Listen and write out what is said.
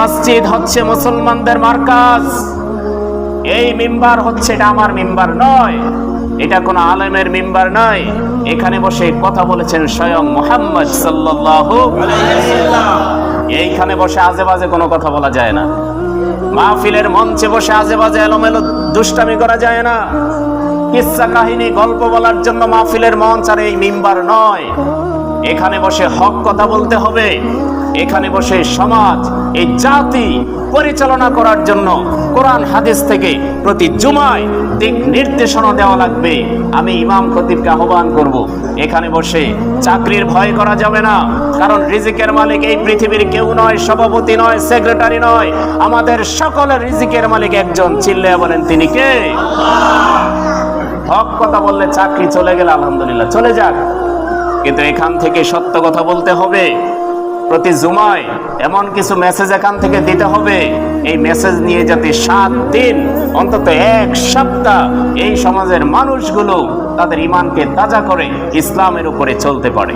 মসজিদ হচ্ছে মুসলমানদের মার্কাজ। এই মিম্বার হচ্ছে, এটা আমার মিম্বার নয়, এটা কোনো আলেমের মিম্বার নয়। এখানে বসে কথা বলেছেন স্বয়ং মুহাম্মদ সাল্লাল্লাহু আলাইহি ওয়াসাল্লাম। এইখানে বসে আজে বাজে কোনো কথা বলা যায় না। মাহফিলের মঞ্চে বসে আজে বাজে এলোমেলো দুষ্টামি করা যায় না। কিচ্ছা কাহিনী গল্প বলার জন্য মাহফিলের মঞ্চ আর এই মিম্বার নয়। এখানে বসে হক কথা বলতে হবে। এখানে বসে সমাজ, এই জাতি পরিচালনা করার জন্য কোরআন হাদিস থেকে প্রতি জুমায় দিক নির্দেশনা দেওয়া লাগবে। আমি ইমাম খতিবকে আহ্বান করব, এখানে বসে চাকরির ভয় করা যাবে না। কারণ রিজিকের মালিক এই পৃথিবীর কেউ নয়, সভাপতি নয়, সেক্রেটারি নয়, আমাদের সকলের রিজিকের মালিক একজন। চিল্লায়া বলেন তিনি কে? হক কথা বললে চাকরি চলে গেলে আলহামদুলিল্লাহ, চলে যাক, কিন্তু এখান থেকে সত্য কথা বলতে হবে। প্রতি জুমায় এমন কিছু মেসেজ এখান থেকে দিতে হবে, এই মেসেজ নিয়ে যাতে 7 দিন অন্তত 1 সপ্তাহ এই সমাজের মানুষগুলো তাদের ঈমানকে তাজা করে ইসলামের উপরে চলতে পারে।